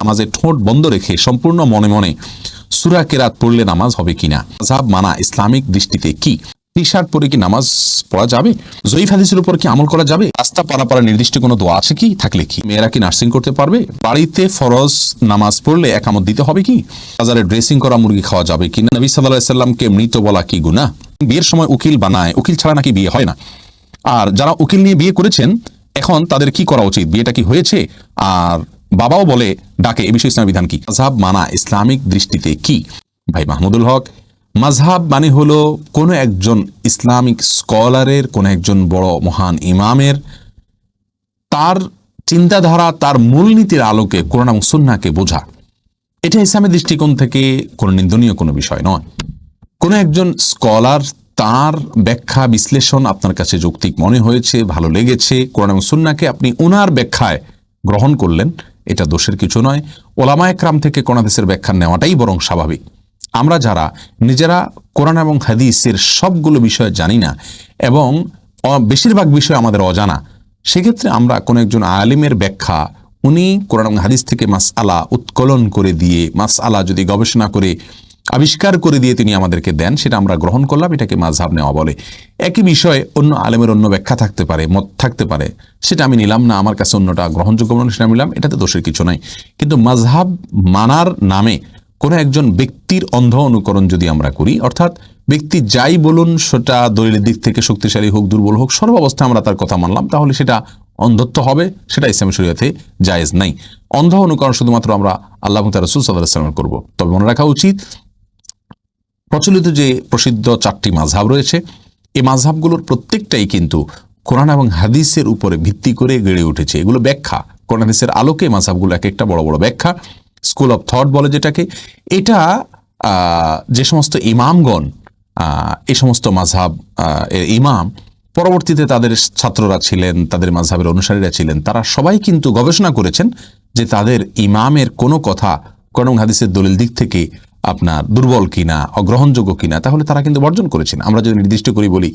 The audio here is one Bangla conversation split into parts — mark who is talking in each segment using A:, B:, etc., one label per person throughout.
A: নামাজে ঠোঁট বন্ধ রেখে সম্পূর্ণ মনে মনে সূরা কেরাত পড়লে নামাজ হবে কিনা? মাযহাব মানা ইসলামিক দৃষ্টিতে কি? টি শার্ট পরে কি নামাজ পড়া যাবে? জয়ীফ হাদিসের উপর কি আমল করা যাবে? রাস্তা পারাপার নির্দিষ্ট কোনো দোয়া আছে কি? থাকলে কি? মেয়েরা কি নার্সিং করতে পারবে? বাড়িতে ফরজ নামাজ পড়লে একামত দিতে হবে কি? বাজারে ড্রেসিং করা মুরগি খাওয়া যাবে কি? নবী সাল্লাল্লাহু আলাইহি সাল্লামকে মৃত বলা কি গুনাহ? বিয়ের সময় উকিল বানায়, উকিল ছাড়া নাকি বিয়ে হয় না? আর যারা উকিল নিয়ে বিয়ে করেছেন এখন তাদের কি করা উচিত? বিয়েটা কি হয়েছে? আর বাবাও বলে ডাকে, এ বিষয়ে ইসলামের বিধান কি? মাযহাব মানা ইসলামিক দৃষ্টিতে কি? ভাই মাহমুদুল হক, মাযহাব মানে হলো কোনো একজন ইসলামিক স্কলারের, কোনো একজন বড় মহান ইমামের তার চিন্তাধারা, তার মূলনীতির আলোকে কোরআন এবং সুন্নাহকে বোঝা। এটা ইসলামের দৃষ্টিকোণ থেকে কোনো নিন্দনীয় কোনো বিষয় নয়। কোনো একজন স্কলার তার ব্যাখ্যা বিশ্লেষণ আপনার কাছে যৌক্তিক মনে হয়েছে, ভালো লেগেছে, কোরআন এবং সুন্নাহকে আপনি ওনার ব্যাখ্যায় গ্রহণ করলেন, এটা দোষের কিছু নয়। ওলামায়ে কেরাম থেকে কোরআন হাদিসের ব্যাখ্যা নেওয়াটাই বরং স্বাভাবিক। আমরা যারা নিজেরা কোরআন এবং হাদিসের সবগুলো বিষয় জানি না এবং বেশিরভাগ বিষয় আমাদের অজানা, সেক্ষেত্রে আমরা কোনো একজন আলিমের ব্যাখ্যা, উনি কোরআন এবং হাদিস থেকে মাসআলা উৎকলন করে দিয়ে, মাসআলা যদি গবেষণা করে আবিষ্কার করে দিয়ে তিনি আমাদেরকে দেন, সেটা আমরা গ্রহণ করলাম, এটাকে মাযহাব নেওয়া বলে। একই বিষয়ে অন্য আলেমের অন্য ব্যাখ্যা থাকতে পারে, মত থাকতে পারে, সেটা আমি নিলাম না, আমার কাছে অন্যটা গ্রহণযোগ্য মনে সেটা নিলাম, এটাতে দোষের কিছু নাই। কিন্তু মাযহাব মানার নামে কোনো একজন ব্যক্তির অন্ধ অনুকরণ যদি আমরা করি, অর্থাৎ ব্যক্তি যাই বলুন সেটা দলিলের দিক থেকে শক্তিশালী হোক দুর্বল হোক, সর্বাবস্থায় আমরা তার কথা মানলাম, তাহলে সেটা অন্ধত্ব হবে, সেটা ইসলামী শরীয়তে জায়েজ নাই। অন্ধ অনুকরণ শুধুমাত্র আমরা আল্লাহ এবং তার রাসূল সাল্লাল্লাহু আলাইহি ওয়াসাল্লামের করব। তবে মনে রাখা উচিত, প্রচলিত যে প্রসিদ্ধ 4টি মাযহাব রয়েছে, এই মাযহাবগুলোর প্রত্যেকটাই কিন্তু কোরআন এবং হাদিসের উপরে ভিত্তি করে গড়ে উঠেছে। এগুলো ব্যাখ্যা, কোরআন হাদিসের আলোকে মাযহাবগুলো এক একটা বড় বড় ব্যাখ্যা, স্কুল অফ থট বলে যেটাকে। এটা যে সমস্ত ইমামগণ, এই সমস্ত মাযহাব ইমাম, পরবর্তীতে তাদের ছাত্ররা ছিলেন, তাদের মাযহাবের অনুসারীরা ছিলেন, তারা সবাই কিন্তু গবেষণা করেছেন যে তাদের ইমামের কোনো কথা কোরআন এবং হাদিসের দলিল দিক থেকে আপনার দুর্বল কিনা, অগ্রহণযোগ্য কিনা, তাহলে তারা কিন্তু বর্জন করেছেন। আমরা যদি নির্দিষ্ট করি বলি,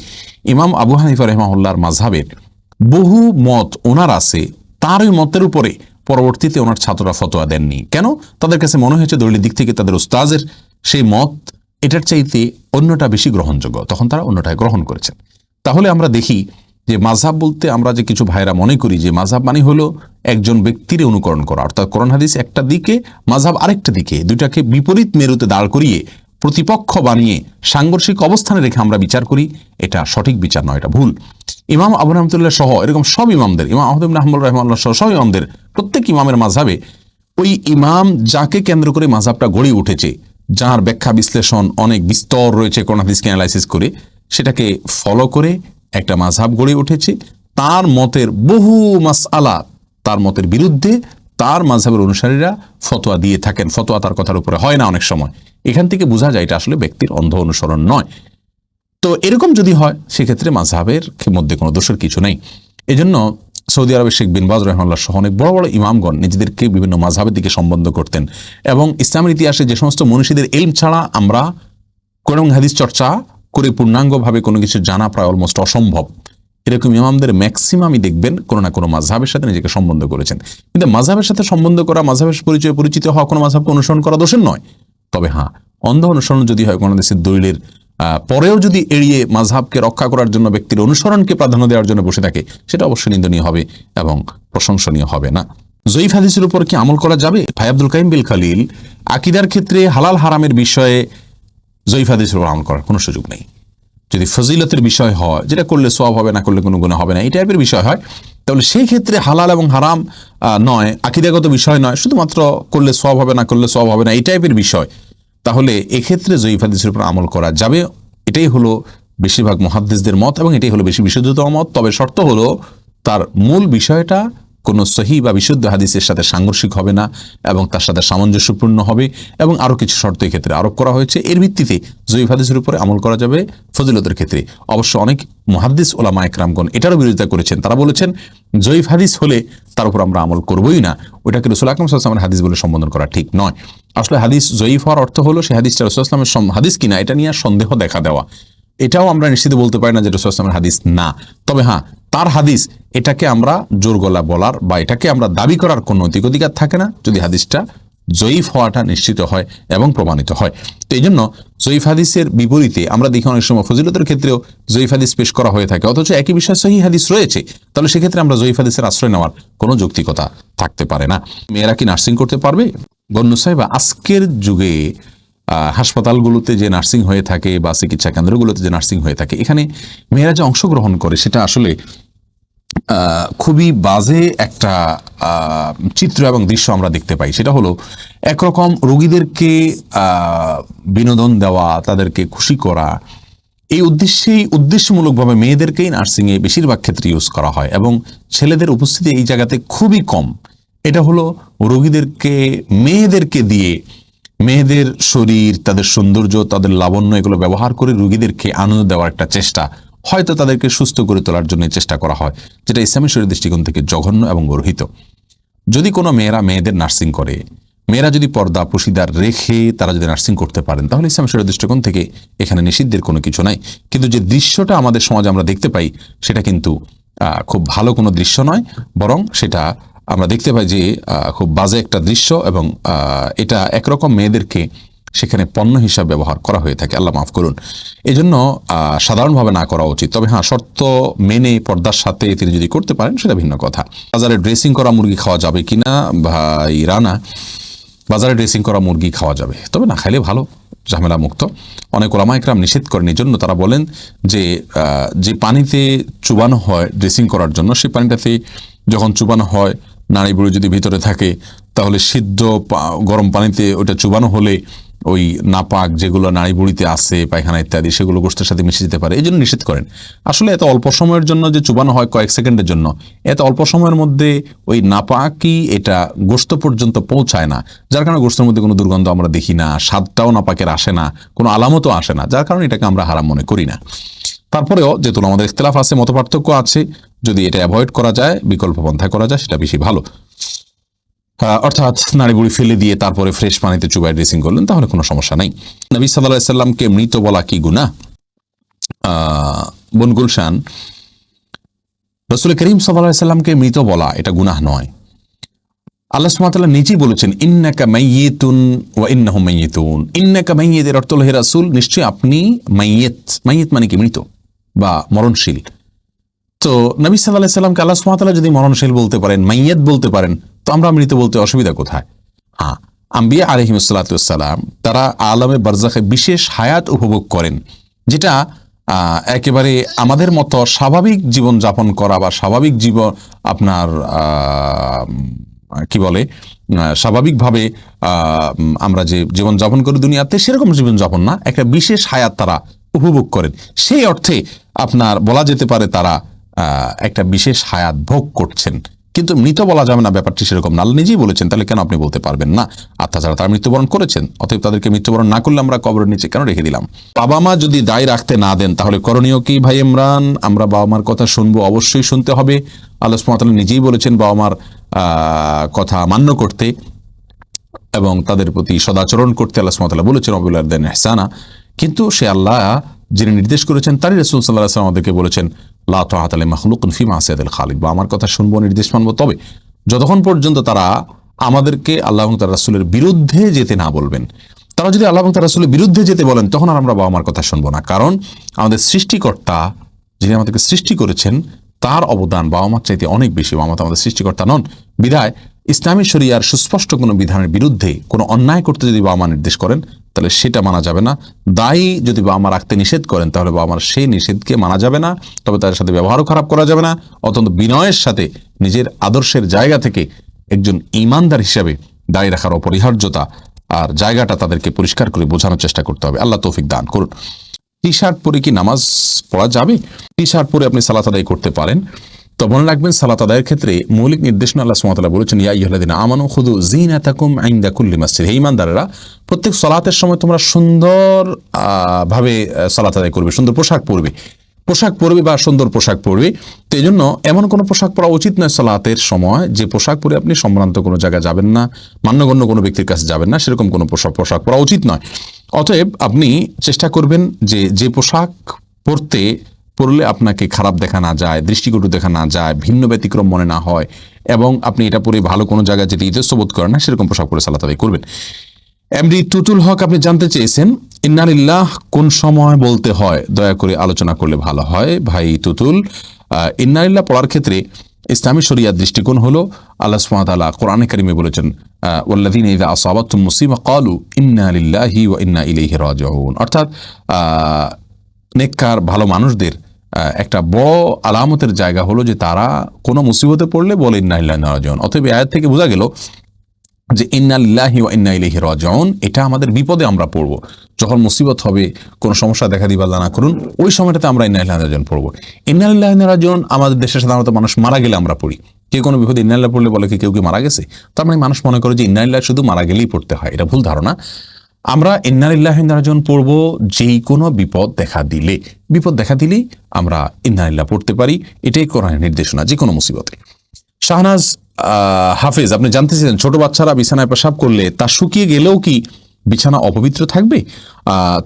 A: ইমাম আবু হানিফা রাহিমাহুল্লাহর মাযহাবের বহু মত ওনার আছে, তার ওই মতের উপরে পরবর্তীতে ওনার ছাত্ররা ফতোয়া দেননি। কেন? তাদের কাছে মনে হয়েছে দলিলের দিক থেকে তাদের উস্তাজের সেই মত এটার চাইতে অন্যটা বেশি গ্রহণযোগ্য, তখন তারা অন্যটায় গ্রহণ করেছেন। তাহলে আমরা দেখি যে মাযহাব বলতে আমরা যে কিছু ভাইরা মনে করি যে মাযহাব মানে হলো একজন ব্যক্তির অনুকরণ করা, অর্থাৎ কোরআন হাদিস একটা দিকে, মাযহাব আরেকটা দিকে, দুইটাকে বিপরীত মেরুতে দাঁড় করিয়ে প্রতিপক্ষ বানিয়ে সাংঘর্ষিক অবস্থানে রেখে আমরা বিচার করি, এটা সঠিক বিচার নয়, এটা ভুল। ইমাম আবু রহমতুল্লাহ সহ এরকম সব ইমামদের, ইমাম আহমদ ইবনে হাম্বল রাহিমাহুল্লাহ সহ সব ইমামদের, প্রত্যেক ইমামের মাযহাবে ওই ইমাম যাকে কেন্দ্র করে মাযহাবটা গড়ে উঠেছে, যার ব্যাখ্যা বিশ্লেষণ অনেক বিস্তর রয়েছে কোরআন হাদিসকে অ্যানালাইসিস করে, সেটাকে ফলো করে একটা মাযহাব গড়ে উঠেছে। তার মতের বহু মাসআলা, তার মতের বিরুদ্ধে তার মাযহাবের অনুসারীরা ফতোয়া দিয়ে থাকেন, ফতোয়া তার কথার উপরে হয় না অনেক সময়। এখান থেকে বোঝা যায় এটা আসলে ব্যক্তির অন্ধ অনুসরণ নয়। তো এরকম যদি হয়, সেক্ষেত্রে মাযহাবের মধ্যে কোনো দোষের কিছু নেই। এজন্য সৌদি আরবের শেখ বিন বাজ রাহিমাহুল্লাহ সহ অনেক বড় বড় ইমামগণ নিজেদেরকে বিভিন্ন মাযহাবের দিকে সম্বন্ধ করতেন, এবং ইসলামের ইতিহাসে যে সমস্ত মনীষীদের ইলম ছাড়া আমরা কোরআন হাদিস চর্চা করে পূর্ণাঙ্গভাবে কোনো কিছু জানা প্রায় অলমোস্ট অসম্ভব, এরকম ইমামদের ম্যাক্সিমামই দেখবেন কোনো না কোনো মাযহাবের সাথে নিজেকে সম্বন্ধ করেছেন। কিন্তু মাযহাবের সাথে সম্বন্ধ করা, মাযহাবের পরিচয়ে পরিচিত হওয়া কোনো মাযহাবকে অনুসরণ করা দোষের নয়। তবে হ্যাঁ, অন্ধ অনুসরণ যদি হয়, কোনো দেশের দলিলের পরেও যদি এড়িয়ে মাযহাবকে রক্ষা করার জন্য ব্যক্তির অনুসরণকে প্রাধান্য দেওয়ার জন্য বসে থাকে, সেটা অবশ্যই নিন্দনীয় হবে এবং প্রশংসনীয় হবে না। জয়ীফ হাদিসের উপর কি আমল করা যাবে? ভাই আব্দুল কাইম বিল খালিল, আকীদার ক্ষেত্রে হালাল হারামের বিষয়ে জয়ীফ হাদিসের উপর আমল করার কোনো সুযোগ নেই। যদি ফজিলতের বিষয় হয়, যেটা করলে সওয়াব হবে, না করলে কোনো গুনাহ হবে না, এই টাইপের বিষয় হয়, তাহলে সেই ক্ষেত্রে হালাল এবং হারাম নয়, আকীদাগত বিষয় নয়, শুধুমাত্র করলে সওয়াব হবে, না করলে সওয়াব হবে না, এই টাইপের বিষয়, তাহলে এক্ষেত্রে জয়ীফ হাদিসের উপর আমল করা যাবে। এটাই হলো বেশিরভাগ মুহাদ্দিসদের মত এবং এটাই হলো বেশি বিশুদ্ধতম মত। তবে শর্ত হলো তার মূল বিষয়টা কোনো সহিহ বা বিশুদ্ধ হাদিসের সাথে সাংঘর্ষিক হবে না এবং তার সাথে সামঞ্জস্যপূর্ণ হবে, এবং আরও কিছু শর্ত এই ক্ষেত্রে আরোপ করা হয়েছে। এর ভিত্তিতে জয়ীফ হাদিসের উপরে আমল করা যাবে ফজিলতের ক্ষেত্রে। অবশ্য অনেক মুহাদ্দিস ওলামা একরামগণ এটারও বিরোধিতা করেছেন। তারা বলেছেন জয়ীফ হাদিস হলে তার উপর আমরা আমল করবই না, ওইটাকে রাসূল আকরাম সাল্লাল্লাহু আলাইহি ওয়াসাল্লামের হাদিস বলে সম্বোধন করা ঠিক নয়। আসলে হাদিস জয়ীফ হওয়ার অর্থ হলো সেই হাদিসটা রাসূল সাল্লাল্লাহু আলাইহি ওয়াসাল্লামের হাদিস কিনা এটা নিয়ে সন্দেহ দেখা দেওয়া। এটাও আমরা নিশ্চিত বলতে পারি না যে রাসূল সাল্লাল্লাহু আলাইহি ওয়াসাল্লামের হাদিস না। তবে হ্যাঁ, তার হাদিস, এটাকে আমরা জোর গলা বলার বা এটাকে আমরা দাবি করার কোনো নৈতিক অধিকার থাকে না যদি হাদিসটা জয়ীফ হওয়াটা নিশ্চিত হয় এবং প্রমাণিত হয়। তো এই জন্য জয়ীফ হাদিসের বিপরীতে আমরা দেখি অনেক সময় ফজিলতের ক্ষেত্রেও জয়ীফ হাদিস পেশ করা হয়ে থাকে, অথচ একই বিষয়ে সহিহ হাদিস রয়েছে, তাহলে সেক্ষেত্রে আমরা জয়ীফ হাদিসের আশ্রয় নেওয়ার কোনো যৌক্তিকতা থাকতে পারে না। মেয়েরা কি নার্সিং করতে পারবে? বন্যু সাহেব, আজকের যুগে হাসপাতালগুলোতে যে নার্সিং হয়ে থাকে বা চিকিৎসা কেন্দ্রগুলোতে যে নার্সিং হয়ে থাকে, এখানে মেয়েরা যে অংশগ্রহণ করে সেটা আসলে খুবই বাজে একটা চিত্র এবং দৃশ্য আমরা দেখতে পাই। সেটা হলো একরকম রোগীদেরকে বিনোদন দেওয়া, তাদেরকে খুশি করা, এই উদ্দেশ্যমূলকভাবে মেয়েদেরকেই নার্সিংয়ে বেশিরভাগ ক্ষেত্রে ইউজ করা হয় এবং ছেলেদের উপস্থিতি এই জায়গাতে খুবই কম। এটা হলো রোগীদেরকে মেয়েদেরকে দিয়ে, মেয়েদের শরীর, তাদের সৌন্দর্য, তাদের লাবণ্য এগুলো ব্যবহার করে রোগীদেরকে আনন্দ দেওয়ার একটা চেষ্টা, হয়তো তাদেরকে সুস্থ করে তোলার জন্য চেষ্টা করা হয়, যেটা ইসলামী শরীয়তের দৃষ্টিকোণ থেকে জঘন্য এবং গর্হিত। যদি কোনো মেয়েদের নার্সিং করে, মেয়েরা যদি পর্দা পুশিদার রেখে তারা যদি নার্সিং করতে পারেন, তাহলে ইসলামী শরীয়তের দৃষ্টিকোণ থেকে এখানে নিষিদ্ধের কোনো কিছু নাই। কিন্তু যে দৃশ্যটা আমাদের সমাজে আমরা দেখতে পাই সেটা কিন্তু খুব ভালো কোনো দৃশ্য নয়, বরং সেটা আমরা দেখতে পাই যে খুব বাজে একটা দৃশ্য এবং এটা একরকম মেয়েদেরকে সেখানে পণ্য হিসাবে ব্যবহার করা হয়ে থাকে। আল্লাহ মাফ করুন। এই জন্য সাধারণভাবে না করা উচিত। তবে হ্যাঁ, শর্ত মেনে পর্দার সাথে তিনি যদি করতে পারেন সেটা ভিন্ন কথা। বাজারে ড্রেসিং করা মুরগি খাওয়া যাবে কিনা ভাই রানা? বাজারে ড্রেসিং করা মুরগি খাওয়া যাবে, তবে না খাইলে ভালো, ঝামেলা মুক্ত। অনেক ওলামা ইকরাম নিষেধ করেন। এই জন্য তারা বলেন যে পানিতে চুবানো হয় ড্রেসিং করার জন্য, সেই পানিটাতে যখন চুবানো হয় নাড়ি বুড়ি যদি ভিতরে থাকে, তাহলে সিদ্ধ গরম পানিতে ওটা চুবানো হলে ওই নাপাক যেগুলো নাড়ি বুড়িতে আছে, পায়খানা ইত্যাদি, সেগুলো গোশতের সাথে মিশে যেতে পারে। এই জন্য নিষেধ করেন। আসলে এত অল্প সময়ের জন্য যে চুবানো হয় কয়েক সেকেন্ডের জন্য, এত অল্প সময়ের মধ্যে ওই নাপাকই এটা গোশত পর্যন্ত পৌঁছায় না, যার কারণে গোশতের মধ্যে কোনো দুর্গন্ধ আমরা দেখি না, স্বাদটাও নাপাকের আসে না, কোনো আলামতও আসে না, যার কারণে এটাকে আমরা হারাম মনে করি না। তারপরেও যেহেতু আমাদের ইখতিলাফ আছে, মতপার্থক্য আছে, যদি এটা অ্যাভয়েড করা যায়, বিকল্প পন্থা করা যায়, সেটা বেশি ভালো। অর্থাৎ নাড়িবুড়ি ফেলে দিয়ে তারপরে ফ্রেশ পানিতে চুবাই ড্রেসিং করলেন, তাহলে কোনো সমস্যা নেই। নবী সাল্লাল্লাহু আলাইহি সাল্লামকে মৃত বলা কি গুনাহ? বোন গুলশান, রাসূল করিম সাল্লাল্লাহু আলাইহি সাল্লামকে মৃত বলা এটা গুনাহ নয়। আল্লাহ সুবহানাহু ওয়া তাআলা নিজেই বলেছেন, ইন্নাকা মাইয়িতুন ওয়া ইন্নাহুম মাইয়িতুন। ইন্নাকা মাইয়িত এর অর্থ হলো হে রাসূল, নিশ্চয়ই আপনি মাইয়িত। মাইয়িত মানে কি? মৃত বা মরণশীল। তো নবী সাল্লাল্লাহু আলাইহি সাল্লামকে আল্লাহ সুবহানাহু ওয়া তাআলা যদি মরণশীল বলতে পারেন, মাইয়িত বলতে পারেন, তো আমরা মৃত বলতে অসুবিধা কোথায়? হ্যাঁ, আম্বিয়া আলাইহিমুস সালাতু ওয়াস সালাম তারা আলামে বারজাখে বিশেষ হায়াত উপভোগ করেন, যেটা একেবারে আমাদের মতো স্বাভাবিক জীবন যাপন করা বা স্বাভাবিক জীবন আপনার কি বলে স্বাভাবিকভাবে আমরা যে জীবন যাপন করি দুনিয়াতে, সেরকম জীবন যাপন না, একটা বিশেষ হায়াত তারা উপভোগ করেন। সেই অর্থে আপনার বলা যেতে পারে তারা একটা বিশেষ হায়াত ভোগ করছেন, কিন্তু মৃত বলা যাবে না, ব্যাপারটি সেরকম না। আল্লাহ নিজেই বলেছেন, তাহলে কেন আপনি বলতে পারবেন না? তাছাড়া তারা মৃত্যুবরণ করেছেন, অতএব তাদেরকে মৃত্যুবরণ না করলে আমরা কবরের নিচে কেন রেখে দিলাম? বাবা মা যদি দায় রাখতে না দেন, তাহলে করণীয় কি ভাই ইমরান? আমরা বাবা মার কথা শুনবো, অবশ্যই শুনতে হবে। আল্লাহ সুবহানাহু ওয়া তাআলা নিজেই বলেছেন বাবা মার কথা মান্য করতে এবং তাদের প্রতি সদাচরণ করতে। আল্লাহ সুবহানাহু ওয়া তাআলা বলেছেন ওয়াবিল ওয়ালিদাইনি ইহসানা। কিন্তু সে আল্লাহ যিনি নির্দেশ করেছেন, তারই রাসূল সাল্লাল্লাহু আলাইহি ওয়াসাল্লাম আমাদেরকে বলেছেন, লা তাআতা লিমাখলুকিন ফি মাসিয়াতিল খালিক। বা আমার কথা শুনবো, নির্দেশ মানবো, তবে যতক্ষণ পর্যন্ত তারা আমাদেরকে আল্লাহ এবং তার রাসূলের বিরুদ্ধে যেতে না বলবেন। তারা যদি আল্লাহ এবং তার রাসূলের বিরুদ্ধে যেতে বলেন, তখন আর আমরা বাবা মার কথা শুনবো না। কারণ আমাদের সৃষ্টিকর্তা যিনি আমাদেরকে সৃষ্টি করেছেন, তার অবদান বাবা মার চাইতে অনেক বেশি। বাবা মা তো আমাদের সৃষ্টিকর্তা নন। বিধায় ইসলামী শরিয়ার সুস্পষ্ট কোনো বিধানের বিরুদ্ধে কোনো অন্যায় করতে যদি বাবা মা নির্দেশ করেন, তাহলে সেটা মানা যাবে না। দায়ী যদি বাবা মা রাখতে নিষেধ করেন, তাহলে বাবা মার সেই নিষেধকে মানা যাবে না। তবে তাদের সাথে ব্যবহারও খারাপ করা যাবে না। অত্যন্ত বিনয়ের সাথে নিজের আদর্শের জায়গা থেকে একজন ঈমানদার হিসাবে দায়ী রাখার অপরিহার্যতা আর জায়গাটা তাদেরকে পরিষ্কার করে বোঝানোর চেষ্টা করতে হবে। আল্লাহ তৌফিক দান করুন। টি শার্ট পরে কি নামাজ পড়া যাবে? টি শার্ট পরে আপনি সালাত আদায় করতে পারেন। তো মনে রাখবেন, সালাত আদায়ের ক্ষেত্রে মৌলিক নির্দেশনা আল্লাহ সুবহানাহু ওয়া তাআলা বলেছেন, ইয়া আইয়ুহাল্লাযীনা আমানু খুযু যিনাতাকুম ইনদা কুল্লি মাসজিদ। হে ঈমানদাররা, প্রত্যেক সালাতের সময় তোমরা সুন্দর ভাবে সালাত আদায় করবে, সুন্দর পোশাক পরবে বা সুন্দর পোশাক পরবে। তো এই জন্য এমন কোনো পোশাক পরা উচিত নয় সালাতের সময় যে পোশাক পরে আপনি সম্ভ্রান্ত কোনো জায়গায় যাবেন না, মান্যগণ্য কোনো ব্যক্তির কাছে যাবেন না, সেরকম কোনো পোশাক পরা উচিত নয়। অতএব আপনি চেষ্টা করবেন যে পোশাক পরতে পড়লে আপনাকে খারাপ দেখা না যায়, দৃষ্টিকটু দেখা না যায়, ভিন্ন ব্যতিক্রম মনে না হয়, এবং আপনি এটা পরে ভালো কোনো জায়গায় যেটি ইতস্তবোধ করেন না সেরকম পোশাক পরে সালাত আদায় করবেন। এমডি টুটুল হক আপনি জানতে চেয়েছেন ইন্নালিল্লাহ কোন সময় বলতে হয়, দয়া করে আলোচনা করলে ভালো হয়। ভাই টুটুল, ইন্নালিল্লাহ পড়ার ক্ষেত্রে ইসলামী শরিয়ার দৃষ্টিকোণ হলো আল্লাহ সুবহানাহু ওয়া তাআলা কোরআনে কারিমে বলেছেন ওয়াল্লাযীনা ইযা আসাবাতুহুম মুসিবা ক্বালু ইন্না লিল্লাহি ওয়া ইন্না ইলাইহি রাজিউন, অর্থাৎ নেককার ভালো মানুষদের একটা বড় আলামতের জায়গা হলো যে তারা কোনো মুসিবতে পড়লে বলে ইন্না লিল্লাহি ওয়া ইন্না ইলাইহি রাজিউন। অতএব আয়াত থেকে বোঝা গেল যে ইন্না লিল্লাহি ওয়া ইন্না ইলাইহি রাজিউন এটা আমাদের বিপদে আমরা পড়ব, যখন মুসিবত হবে, কোনো সমস্যা দেখা দিবা আল্লাহ না করুন, ওই সময়টাতে আমরা ইন্না লিল্লাহি ওয়া ইন্না ইলাইহি রাজিউন পড়ব। ইন্না লিল্লাহি ওয়া ইন্না ইলাইহি রাজিউন আমাদের দেশে সাধারণত মানুষ মারা গেলে আমরা পড়ি। কেউ কোনো বিপদে ইন্না লিল্লাহি পড়লে বলে কি কেউ কি মারা গেছে, তার মানে মানুষ মনে করে যে ইন্না লিল্লাহি শুধু মারা গেলেই পড়তে হয়। এটা ভুল ধারণা। আমরা ইন্না লিল্লাহি ওয়া ইন্না ইলাইহি রাজিউন পড়ব যেই কোনো বিপদ দেখা দিলেই আমরা ইন্না লিল্লাহি পড়তে পারি। এটাই কোরআনের নির্দেশনা যে কোনো মুসিবতে। শাহনাজ হাফেজ আপনি জানতে চাইছেন ছোট বাচ্চারা বিছানায় পেশাব করলে তা শুকিয়ে গেলেও কি বিছানা অপবিত্র থাকবে?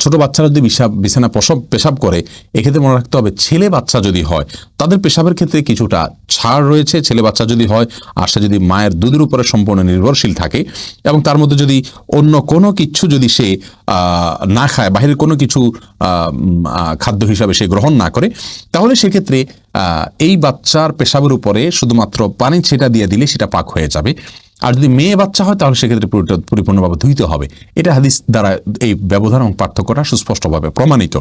A: ছোট বাচ্চারা যদি বিছানায় পেশাব করে, এক্ষেত্রে মনে রাখতে হবে ছেলে বাচ্চা যদি হয় তাদের পেশাবের ক্ষেত্রে কিছুটা ছাড় রয়েছে। ছেলে বাচ্চা যদি হয় আর সে যদি মায়ের দুধের উপরে সম্পূর্ণ নির্ভরশীল থাকে এবং তার মধ্যে যদি অন্য কোনো কিছু যদি সে না খায়, বাহিরের কোনো কিছু খাদ্য হিসাবে সে গ্রহণ না করে, তাহলে সেক্ষেত্রে এই বাচ্চার পেশাবের উপরে শুধুমাত্র পানি ছেটা দিয়ে দিলে সেটা পাক হয়ে যাবে। আর যদি মেয়ে বাচ্চা হয় তাহলে সেক্ষেত্রে পরিপূর্ণভাবে ধুইতে হবে। এটা হাদিস দ্বারা এই ব্যবধান এবং পার্থক্যটা সুস্পষ্টভাবে প্রমাণিত।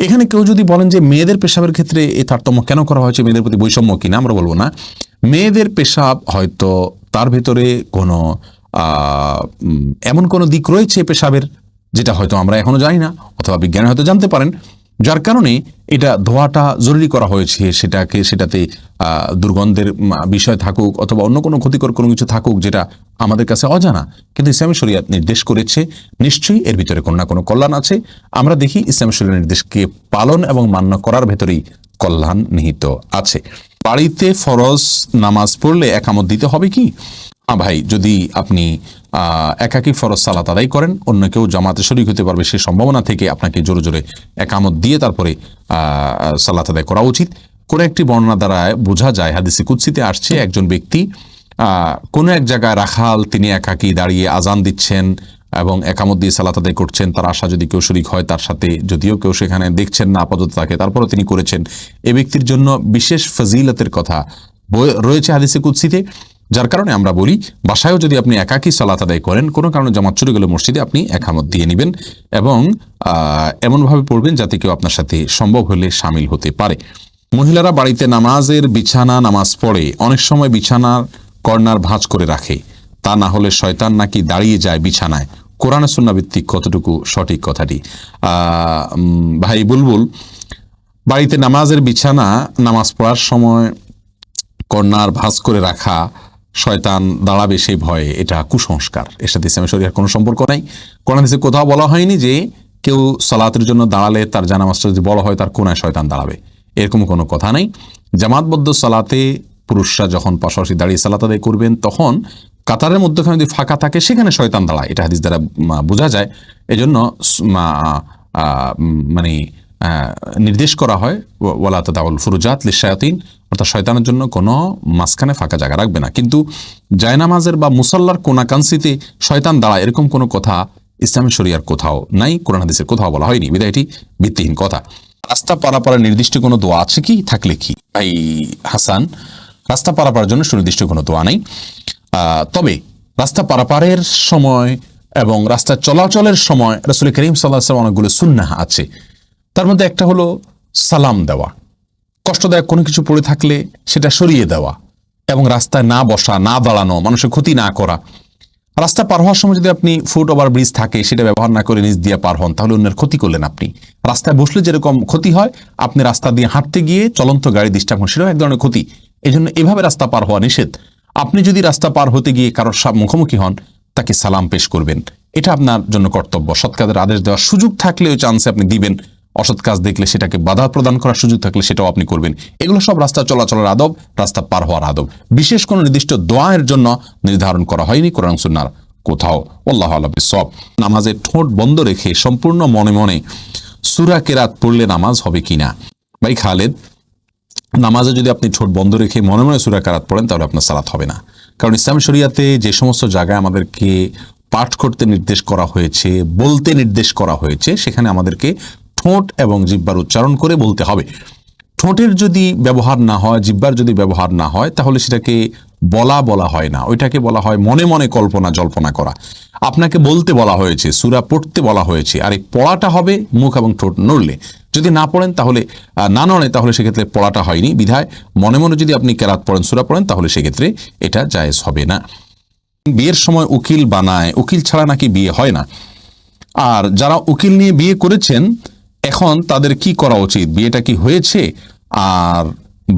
A: এখানে কেউ যদি বলেন যে মেয়েদের পেশাবের ক্ষেত্রে এই তারতম্য কেন করা হয়েছে, মেয়েদের প্রতি বৈষম্য কিনা, আমরা বলবো না। মেয়েদের পেশাব হয়তো তার ভেতরে কোনো এমন কোনো দিক রয়েছে পেশাবের যেটা হয়তো আমরা এখনো জানি না, অথবা বিজ্ঞানী হয়তো জানতে পারেন, যার কারণে এটা ধোয়াটা জরুরি করা হয়েছে। সেটাতে দুর্গন্ধের বিষয় থাকুক অথবা অন্য কোনো ক্ষতিকর কোনো কিছু থাকুক যেটা আমাদের কাছে অজানা, কিন্তু ইসলামী শরিয়াত নির্দেশ করেছে, নিশ্চয়ই এর ভিতরে কোনো না কোনো কল্যাণ আছে। আমরা দেখি ইসলামী শরিয়ার নির্দেশকে পালন এবং মান্য করার ভেতরেই কল্যাণ নিহিত আছে। বাড়িতে ফরজ নামাজ পড়লে একামত দিতে হবে কি? হ্যাঁ ভাই, যদি আপনি একাকী ফরজ সালাত আদায় করেন, অন্য কেউ জামাতে শরীক হতে পারবে সেই সম্ভাবনা থেকে আপনাকে জোরে জোরে একামত দিয়ে তারপরে সালাত আদায় করা উচিত। কোন একটি বর্ণনা দ্বারা বোঝা যায়, হাদিসে কুদসিতে আসছে, একজন ব্যক্তি কোনো এক জায়গায় রাখাল, তিনি একাকী দাঁড়িয়ে আজান দিচ্ছেন এবং একামত দিয়ে সালাত আদায় করছেন। তার আশা যদি কেউ শরীক হয় তার সাথে, যদিও কেউ সেখানে দেখছেন না আপাতত তাকে, তারপরও তিনি করেছেন। এ ব্যক্তির জন্য বিশেষ ফজিলতের কথা রয়েছে হাদিসে কুদসিতে, যার কারণে আমরা বলি বাসায়ও যদি আপনি একাকী সালাত আদায় করেন, কোনো কারণে জামাত ছুটে গেলে মসজিদে আপনি একামত দিয়ে নেবেন এবং এমনভাবে পড়বেন যাতে কেউ আপনার সাথে সম্ভব হলে সামিল হতে পারে। মহিলারা বাড়িতে নামাজ পড়ে অনেক সময় বিছানার কর্নার ভাঁজ করে রাখে, তা না হলে শয়তান নাকি দাঁড়িয়ে যায় বিছানায়। কোরআন সুন্নাহ ভিত্তিক কতটুকু সঠিক কথাটি? ভাই বুলবুল, বাড়িতে নামাজ পড়ার সময় কর্নার ভাঁজ করে রাখা, শয়তান দাঁড়াবে সেই ভয়ে, এটা কুসংস্কার। এর সাথে ইসলামী শরিয়ার কোনো সম্পর্ক নাই। কোরআন হাদিসে কোথাও বলা হয়নি যে কেউ সালাতের জন্য দাঁড়ালে তার জানামাজটা যদি বড় হয় তার কোনায় শয়তান দাঁড়াবে, এরকম কোনো কথা নেই। জামাতবদ্ধ সালাতে পুরুষরা যখন পাশাপাশি দাঁড়িয়ে সালাত আদায় করবেন তখন কাতারের মধ্যখানে যদি ফাঁকা থাকে সেখানে শয়তান দাঁড়ায়, এটা হাদিস দ্বারা বোঝা যায়। এজন্য মানে নির্দেশ করা হয় ওয়ালা তাদাউল ফুরুজাত লিশায়াতিন, অর্থাৎ শয়তানের জন্য কোনো মাঝখানে ফাঁকা জায়গা রাখবে না। কিন্তু জায়নামাজের বা মুসাল্লার কোনাকাংশিতে শয়তান দাঁড়ায় এরকম কোনো কথা ইসলামী শরিয়ার কোথাও নাই, কোরআন হাদিসের কোথাও বলা হয়নি, বিধায় এটি ভিত্তিহীন কথা। রাস্তা পারাপারের নির্দিষ্ট কোনো দোয়া আছে কি? থাকলে কি? ভাই হাসান, রাস্তা পারাপারের জন্য সুনির্দিষ্ট কোনো দোয়া নেই, তবে রাস্তা পারাপারের সময় এবং রাস্তা চলাচলের সময় রাসূল করিম সাল্লাল্লাহু আলাইহি ওয়াসাল্লাম অনেকগুলো সুন্নাহ আছে। তার মধ্যে একটা হলো সালাম দেওয়া, কষ্টদায়ক কোনো কিছু পড়ে থাকলে সেটা সরিয়ে দেওয়া, এবং রাস্তায় না বসা, না দাঁড়ানো, মানুষের ক্ষতি না করা। রাস্তা পার হওয়ার সময় যদি আপনি ফুট ওভার ব্রিজ থাকে সেটা ব্যবহার না করে নিচ দিয়ে পার হন, তাহলে অন্যের ক্ষতি করলেন আপনি। রাস্তায় বসলে যেরকম ক্ষতি হয়, আপনি রাস্তা দিয়ে হাঁটতে গিয়ে চলন্ত গাড়ি ডিস্টার্ব হন, সেটাও এক ধরনের ক্ষতি। এই জন্য এভাবে রাস্তা পার হওয়া নিষেধ। আপনি যদি রাস্তা পার হতে গিয়ে কারোর মুখোমুখি হন, তাকে সালাম পেশ করবেন, এটা আপনার জন্য কর্তব্য। সৎ কাজের আদেশ দেওয়ার সুযোগ থাকলে ওই চান্সে আপনি দিবেন, অসৎ কাজ দেখলে সেটাকে বাধা প্রদান করার সুযোগ থাকলে সেটাও আপনি করবেন। এগুলো সব রাস্তা চলাচলের আদব, রাস্তা পার হওয়ার আদব। বিশেষ কোনো নির্দিষ্ট দোয়ার জন্য নির্ধারণ করা হয়নি কোরআন সুন্নাহর কোথাও। আল্লাহু আ'লাম বিসওয়াব। নামাজে ঠোঁট বন্ধ রেখে সম্পূর্ণ মনে মনে সূরা কেরাত পড়লে নামাজ হবে কিনা? ভাই খালেদ, নামাজে যদি আপনি ঠোঁট বন্ধ রেখে মনে মনে সূরা কেরাত পড়েন তাহলে আপনার সালাত হবে না। কারণ ইসলাম শরিয়াতে যে সমস্ত জায়গায় আমাদেরকে পাঠ করতে নির্দেশ করা হয়েছে, বলতে নির্দেশ করা হয়েছে, সেখানে আমাদেরকে ঠোঁট এবং জিহ্বার উচ্চারণ করে বলতে হবে। ঠোঁটের যদি ব্যবহার না হয়, জিহ্বার যদি ব্যবহার না হয়, তাহলে সেটাকে বলা হয় না, ওইটাকে বলা হয় মনে মনে কল্পনা জল্পনা করা। আপনাকে বলতে বলা হয়েছে, সূরা পড়তে বলা হয়েছে, আর এই পড়াটা হবে মুখ এবং ঠোঁট নড়লে। যদি না পড়েন তাহলে না নড়ে, তাহলে সেক্ষেত্রে পড়াটা হয়নি। বিধায় মনে মনে যদি আপনি কেরাত পড়েন, সূরা পড়েন, তাহলে সেক্ষেত্রে এটা জায়েজ হবে না। বিয়ের সময় উকিল বানায়, উকিল ছাড়া নাকি বিয়ে হয় না। আর যারা উকিল নিয়ে বিয়ে করেছেন, এখন তাদের কি করা উচিত? বিয়েটা কি হয়েছে? আর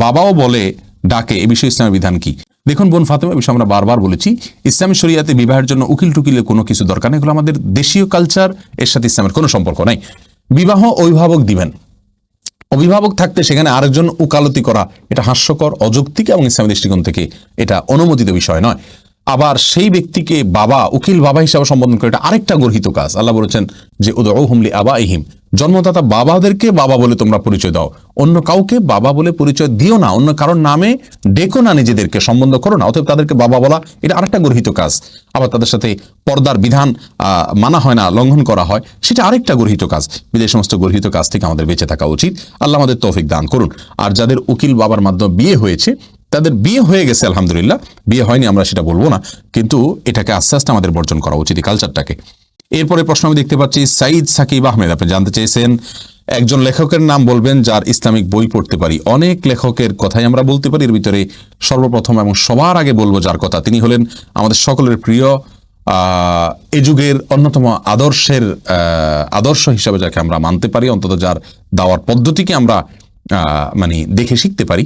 A: বাবাও বলে ডাকে, এ বিষয়ে ইসলামের বিধান কি? দেখুন বোন ফাতেমা, বিষয়ে আমরা বারবার বলেছি, ইসলামী শরিয়াতে বিবাহের জন্য উকিল টুকিলের কোনো কিছু দরকার নেই। এগুলো আমাদের দেশীয় কালচার, এর সাথে ইসলামের কোনো সম্পর্ক নাই। বিবাহ অভিভাবক দিবেন, অভিভাবক থাকতে সেখানে আরেকজন উকালতি করা, এটা হাস্যকর, অযৌক্তিক এবং ইসলামী দৃষ্টিকোণ থেকে এটা অনুমোদিত বিষয় নয়। আবার সেই ব্যক্তিকে বাবা, উকিল বাবা হিসাবে সম্বোধন করে, এটা আরেকটা গর্হিত কাজ। আল্লাহ বলেছেন যে উদউহুম লিআবাইহিম, জন্মদাতা বাবাদেরকে বাবা বলে তোমরা পরিচয় দাও, অন্য কাউকে বাবা বলে পরিচয় দিও না, অন্য কারোর নামে ডেকো না, নিজেদেরকে সম্বন্ধ করো না, অতএব তাদেরকে বাবা বলা এটা আরেকটা গর্হিত কাজ। আবার তাদের সাথে পর্দার বিধান মানা হয় না, লঙ্ঘন করা হয়, সেটা আরেকটা গর্হিত কাজ। বিদেশ সমস্ত গর্হিত কাজ থেকে আমাদের বেঁচে থাকা উচিত। আল্লাহ আমাদের তৌফিক দান করুন। আর যাদের উকিল বাবার মাধ্যমে বিয়ে হয়েছে, তাদের বিয়ে হয়ে গেছে আলহামদুলিল্লাহ, বিয়ে হয়নি আমরা সেটা বলবো না, কিন্তু এটাকে আস্তে আস্তে আমাদের বর্জন করা উচিত, এই কালচারটাকে। এরপরে প্রশ্ন আমি দেখতে পাচ্ছি সাইদ সাকিব আহমেদ, আপনি জানতে চেয়েছেন একজন লেখকের নাম বলবেন যার ইসলামিক বই পড়তে পারি। অনেক লেখকের কথাই আমরা বলতে পারি, এর ভিতরে সর্বপ্রথম এবং সবার আগে বলবো যার কথা, তিনি হলেন আমাদের সকলের প্রিয়, এ যুগের অন্যতম আদর্শ হিসাবে যাকে আমরা মানতে পারি, অন্তত যার দাওয়ার পদ্ধতিকে আমরা মানে দেখে শিখতে পারি,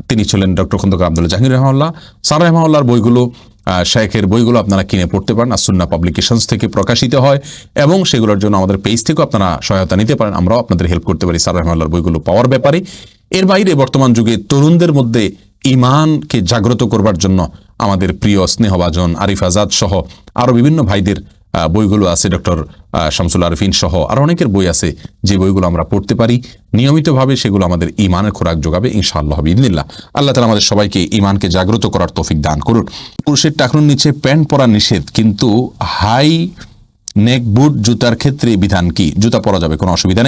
A: তিনি ছিলেন ডক্টর খন্দকার আব্দুল্লাহ জাহাঙ্গীর রহমাল্লাহ। স্যার রহমাল্লাহর বইগুলো, শায়েখের বইগুলো আপনারা কিনে পড়তে পারেন, আসুন্নাহ পাবলিকেশনস থেকে প্রকাশিত হয়, এবং সেগুলোর জন্য আমাদের পেজ থেকেও আপনারা সহায়তা নিতে পারেন, আমরাও আপনাদের হেল্প করতে পারি স্যার রহমাল্লাহর বইগুলো পাওয়ার ব্যাপারে। এর বাইরে বর্তমান যুগে তরুণদের মধ্যে ঈমানকে জাগ্রত করবার জন্য আমাদের প্রিয় স্নেহভাজন আরিফ আজাদ সহ আরও বিভিন্ন ভাইদের বইগুলো আছে, ডক্টর শামসুল আরফিন সহ আরো অনেকের বই আছে, যে বইগুলো আমরা পড়তে পারি নিয়মিতভাবে, সেগুলো আমাদের ঈমানের খোরাক যোগাবে ইনশাআল্লাহ বিইذনিল্লাহ। আল্লাহ তাআলা আমাদের সবাইকে ঈমানকে জাগ্রত করার তৌফিক দান করুন। পুরুষের টাকনুর নিচে প্যান্ট পরা নিষেধ, কিন্তু হাই নেক বুট জুতার ক্ষেত্রে বিধান কি? জুতা পরা যাবে, কোনো অসুবিধা নেই।